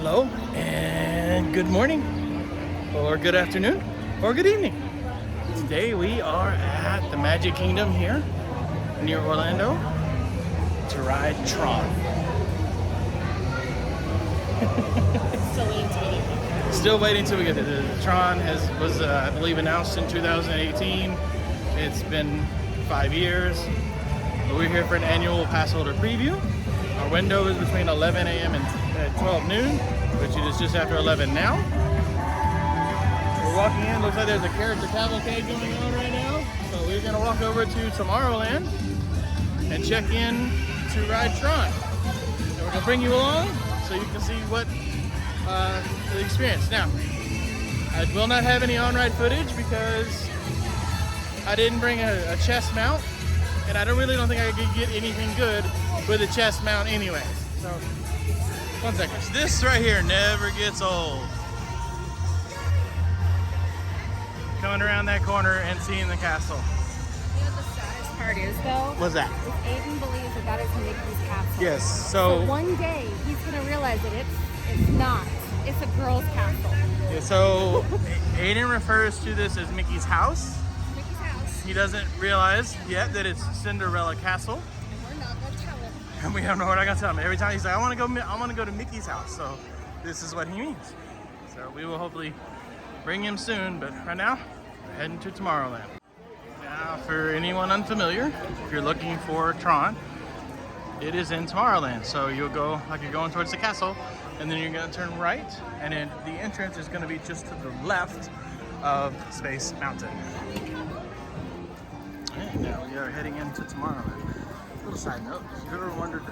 Hello and good morning, or good afternoon, or good evening. Today we are at the Magic Kingdom here near Orlando to ride Tron. Still waiting till we get there. Tron was I believe announced in 2018. It's been 5 years. But we're here for an annual Passholder preview. Our window is between 11 a.m. and 12 noon, which is just after 11 now. We're walking in. Looks like there's a character cavalcade going on right now. So we're going to walk over to Tomorrowland and check in to ride Tron. And we're going to bring you along so you can see what the experience. Now, I will not have any on-ride footage because I didn't bring a chest mount, and I really don't think I could get anything good with a chest mount anyway. So, one second. This right here never gets old. Coming around that corner and seeing the castle. You know what the saddest part is, though? What's that? If Aiden believes that is Mickey's castle. Yes, so one day he's gonna realize that it's not. It's a girl's castle. Yeah, so Aiden refers to this as Mickey's house. Mickey's house. He doesn't realize yet that it's Cinderella Castle. And we're not gonna tell him. And we don't know what I gotta tell him. Every time he's like, I want to go to Mickey's house. So this is what he means. So we will hopefully bring him soon. But right now, we're heading to Tomorrowland. Now, for anyone unfamiliar, if you're looking for Tron, it is in Tomorrowland. So you'll go like you're going towards the castle, and then you're gonna turn right, and then the entrance is gonna be just to the left of Space Mountain. And now we are heading into Tomorrowland. Little side note, if you've ever wondered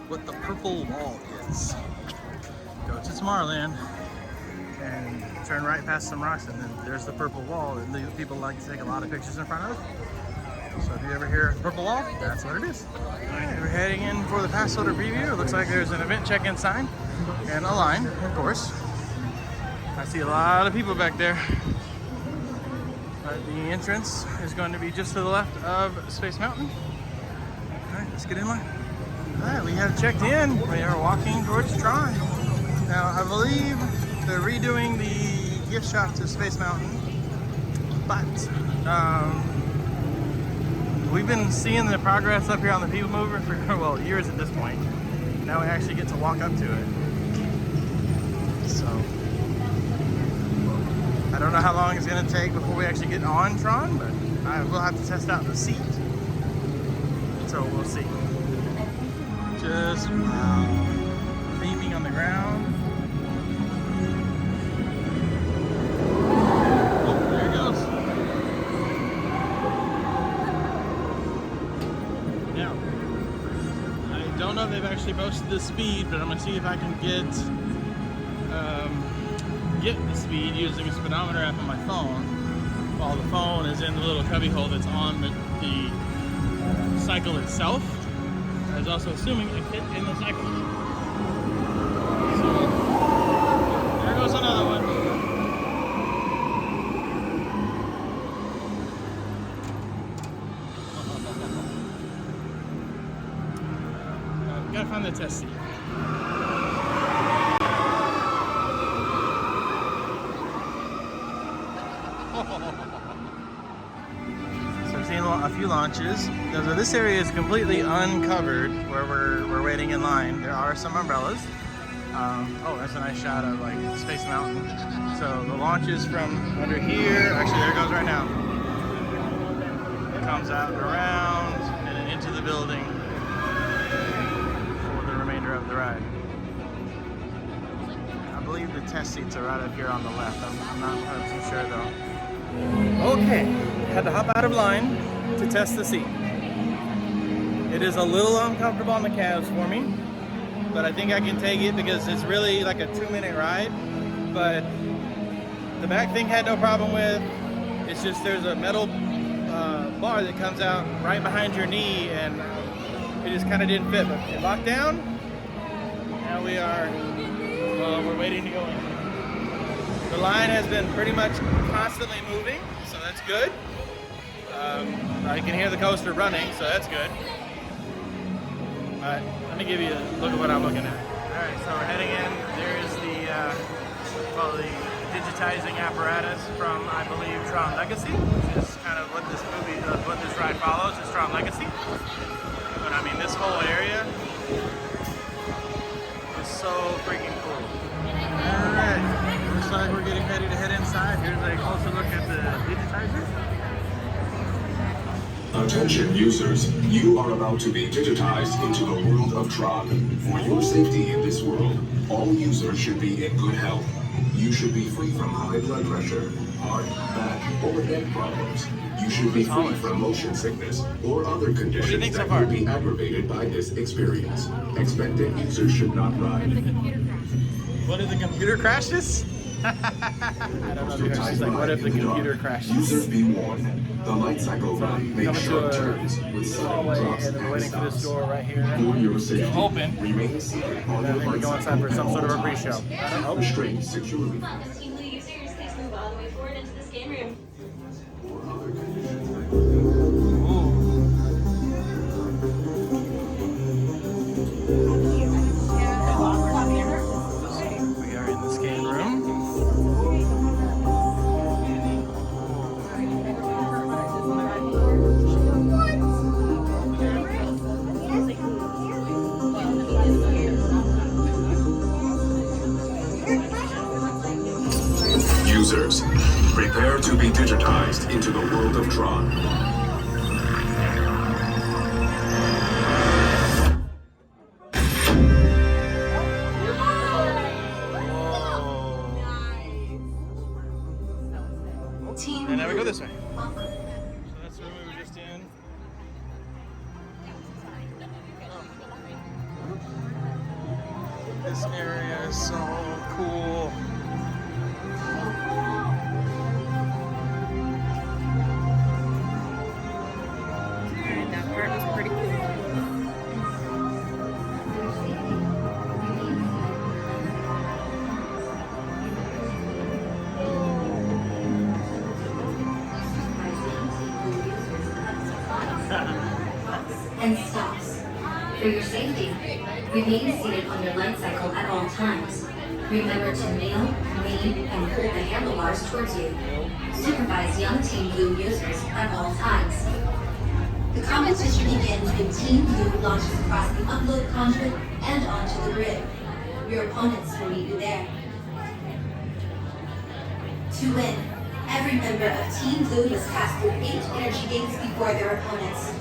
what the purple wall is, go to Tomorrowland and turn right past some rocks, and then there's the purple wall that people like to take a lot of pictures in front of. So if you ever hear purple wall, that's what it is. Alright, we're heading in for the Passholder preview. It looks like there's an event check-in sign and a line, of course. I see a lot of people back there. But the entrance is going to be just to the left of Space Mountain. Alright, let's get in line. Alright, we have checked in. We are walking towards Tron. Now, I believe they're redoing the gift shop to Space Mountain, but we've been seeing the progress up here on the People Mover for, well, years at this point. Now we actually get to walk up to it. So, I don't know how long it's going to take before we actually get on Tron, but I will have to test out the seat. So we'll see. Just beaming on the ground. Oh, there it goes. Now, I don't know if they've actually posted the speed, but I'm going to see if I can get the speed using a speedometer app on my phone, while the phone is in the little cubby hole that's on the cycle itself. I was also assuming it fit in the cycle. So, there goes another one. Gotta find the test seat. So we've seen a few launches. So this area is completely uncovered where we're waiting in line. There are some umbrellas. Oh, that's a nice shot of like Space Mountain. So the launch is from under here. Actually, there it goes right now. It comes out and around and then into the building for the remainder of the ride. I believe the test seats are right up here on the left. I'm not 100% sure though. Okay, had to hop out of line to test the seat. It is a little uncomfortable on the calves for me, but I think I can take it because it's really like a 2-minute ride. But the back thing had no problem with. It's just there's a metal bar that comes out right behind your knee, and it just kind of didn't fit. But it locked down. Now we are, we're waiting to go in. The line has been pretty much constantly moving, so that's good. I can hear the coaster running, so that's good. Alright, let me give you a look at what I'm looking at. Alright, so we're heading in. There's digitizing apparatus from, I believe, Tron Legacy, which is kind of what this movie, what this ride follows, is Tron Legacy. But I mean, this whole area is so freaking cool. Alright, looks like we're getting ready to head inside. Here's a closer look at the digitizer. Attention users, you are about to be digitized into the world of Tron. For your safety in this world, all users should be in good health. You should be free from high blood pressure, heart, back, or head problems. You should be free from motion sickness or other conditions that could be aggravated by this experience. Expectant users should not ride. What if the computer crashes? I don't know if you heard. She's like, what if the computer crashes? Users be warned. The Lightcycle Run makes sharp turns with sudden drops and we're waiting for this door right here For your safety, to open. remain seated on And I your think we go inside for some sort of a pre-show. I don't know. Restrained securely. Team Blue users, please move all the way forward into this game room. We are in the scan room. Users, prepare to be digitized into the world of Tron. Team And now we go Blue. this way. So that's the room we were just in. This area is so cool. And that part was pretty cool. And stops. For your safety, remain seated on your light cycle at all times. Remember to kneel, lean, and pull the handlebars towards you. Supervise young Team Blue users at all times. The competition begins when Team Blue launches across the upload conduit and onto the grid. Your opponents will meet you there. To win, every member of Team Blue must pass through 8 energy gates before their opponents.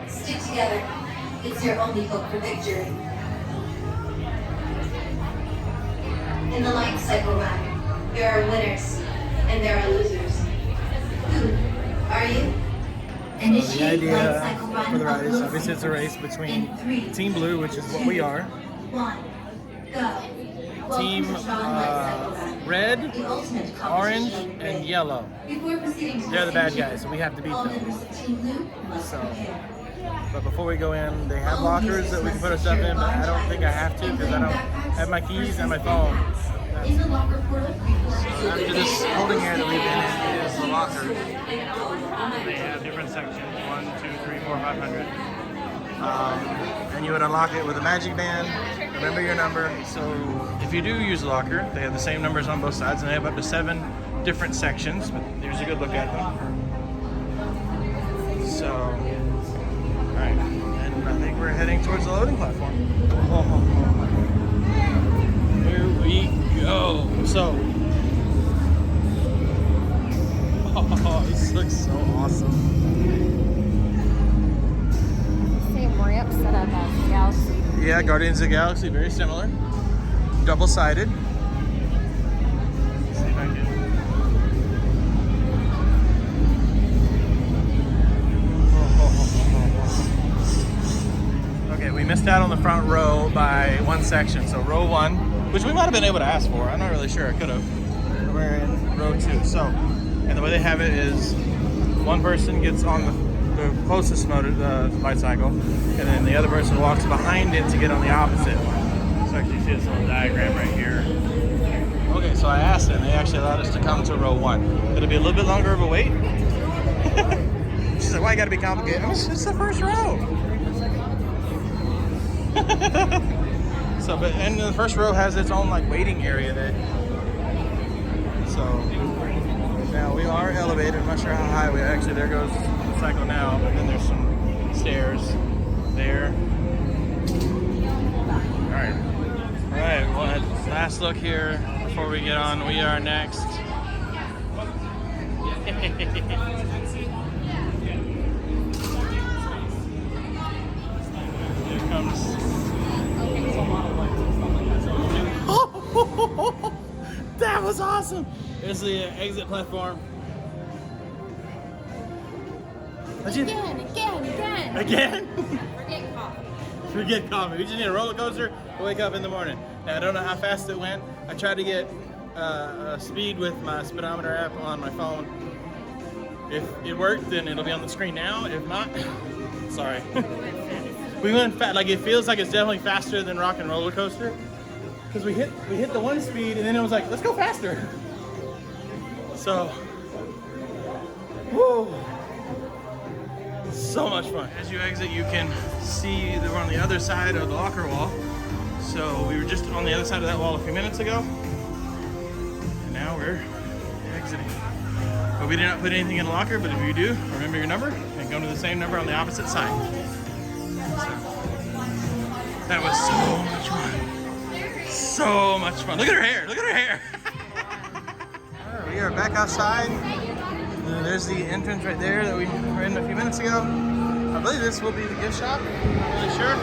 Stick together. It's your only hope for victory. In the life cycle run, there are winners and there are losers. Who are you? So the Initiate idea life cycle run for the ride is upload obviously it's a race sequence between in 3, Team Blue, which is what we are, 1, go. Team Welcome to Tron Lightcycle Run, Red, the ultimate Orange, competition and Yellow. Before proceeding to They're the bad finish, guys, so we have to beat all them. members of Team Blue must So- prepare. But before we go in, they have lockers that we can put our stuff in, but I don't think I have to because I don't have my keys and my phone. In the locker portal, After this holding area that we've been in is the locker. They have different sections, 1, 2, 3, 4, 500. And you would unlock it with a magic band, remember your number. So if you do use the locker, they have the same numbers on both sides and they have up to 7 different sections, but here's a good look at them. So, alright, and I think we're heading towards the loading platform. Here we go. So, oh, this looks so awesome. Same ramp set up as Galaxy. Yeah, Guardians of the Galaxy, very similar. Double-sided. Let's see if I can. Okay, we missed out on the front row by 1 section. So row 1, which we might have been able to ask for. I'm not really sure. I could have. We're in row 2. So, and the way they have it is one person gets on the closest motor, light cycle, and then the other person walks behind it to get on the opposite one. So actually you see this little diagram right here. Okay, so I asked them, they actually allowed us to come to row 1. Could it be a little bit longer of a wait? She's like, why you gotta be complicated? I mean, it's the first row. So, and the first row has its own like waiting area that, so So now we are elevated. I'm not sure how high we are. Actually, there goes the cycle now, but then there's some stairs there. All right, well, last look here before we get on. We are next. Here comes. That was awesome! There's the exit platform. Again? Forget coffee. Forget coffee. We just need a roller coaster to wake up in the morning. Now, I don't know how fast it went. I tried to get speed with my speedometer app on my phone. If it worked, then it'll be on the screen now. If not, sorry. We went fast. Like, it feels like it's definitely faster than Rock and Roller Coaster. Because we hit the one speed and then it was like, let's go faster. So, whoa. So much fun. As you exit, you can see that we're on the other side of the locker wall. So we were just on the other side of that wall a few minutes ago. And now we're exiting. But we did not put anything in the locker, but if you do, remember your number and go to the same number on the opposite side. So, that was so much fun. So much fun. Look at her hair. Look at her hair. All right, we are back outside. There's the entrance right there that we were in a few minutes ago. I believe this will be the gift shop. I'm not really sure.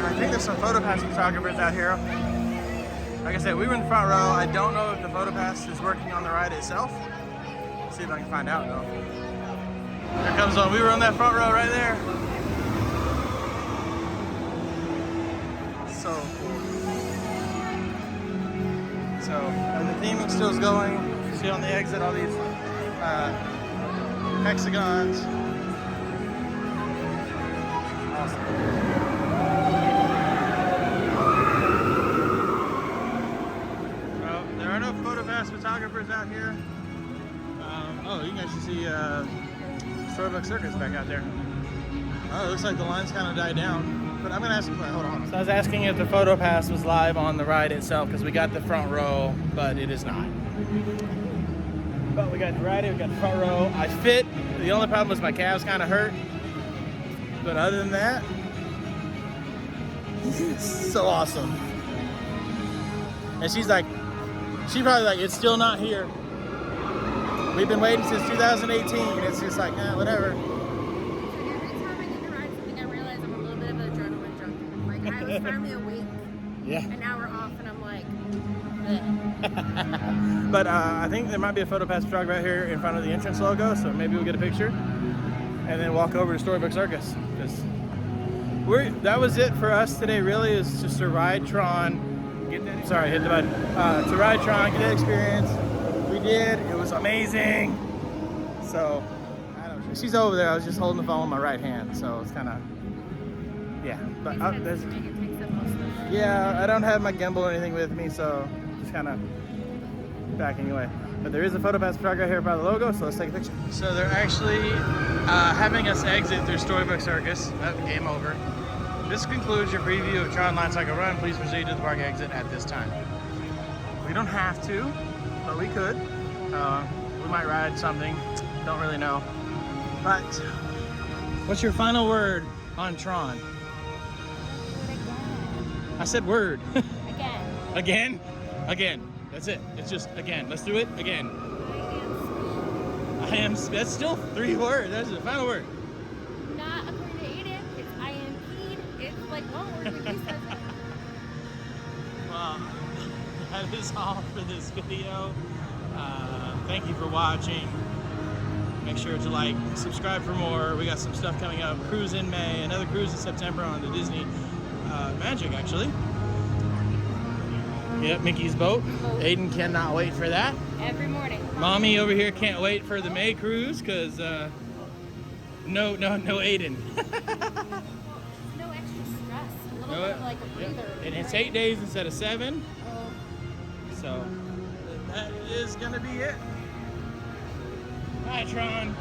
I think there's some PhotoPass photographers out here. Like I said, we were in the front row. I don't know if the PhotoPass is working on the ride itself. Let's see if I can find out though. Here comes one. We were on that front row right there. So cool. So the theming still is going. You see on the exit all these hexagons. Awesome. Well, there are no PhotoPass photographers out here. Oh, you can actually see Storybook Circus back out there. Oh, it looks like the line's kind of died down. But I'm gonna ask you, hold on. So I was asking if the PhotoPass was live on the ride itself because we got the front row, but it is not. But we got the ride, we got the front row. I fit. The only problem was my calves kind of hurt. But other than that, so awesome. And she's probably like, it's still not here. We've been waiting since 2018. It's just like, whatever. Every time I get to ride something, I realize I'm a little bit of an adrenaline junkie. Like, I was finally awake, Yeah. an hour off, and I'm like, But I think there might be a PhotoPass photographer right here in front of the entrance logo, so maybe we'll get a picture and then walk over to Storybook Circus. That was it for us today, really, is just to ride Tron. Hit the button. To ride Tron, get that experience. We did. It was amazing. So, I don't know. She's over there. I was just holding the phone with my right hand, so it's kind of, yeah. But yeah, I don't have my gimbal or anything with me, so just kind of backing away. But there is a PhotoPass photographer here by the logo, so let's take a picture. So they're actually having us exit through Storybook Circus. Game over. This concludes your preview of Tron Lightcycle Run. Please proceed to the park exit at this time. We don't have to, but we could. We might ride something. Don't really know. But what's your final word on Tron? I said word. again. Again. That's it. It's just again. Let's do it again. I am. That's still 3 words. That's the final word. Not according to Aiden. It's I am peed. It's like one word when he says it. Well, that is all for this video. Thank you for watching. Make sure to like, subscribe for more. We got some stuff coming up. Cruise in May. Another cruise in September on the Disney Magic, actually. Yep, Mickey's boat. Aiden cannot wait for that. Every morning. Mommy over here can't wait for the May cruise because no Aiden. No extra stress. A little bit of like a breather. And it's 8 days instead of 7. Oh. So that is gonna be it. Bye, Tron.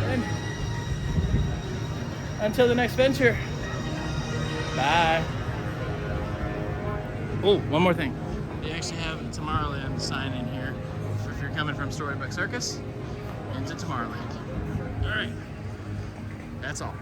And until the next venture. Bye. Oh, one more thing. They actually have Tomorrowland sign in here if you're coming from Storybook Circus into Tomorrowland. All right, that's all.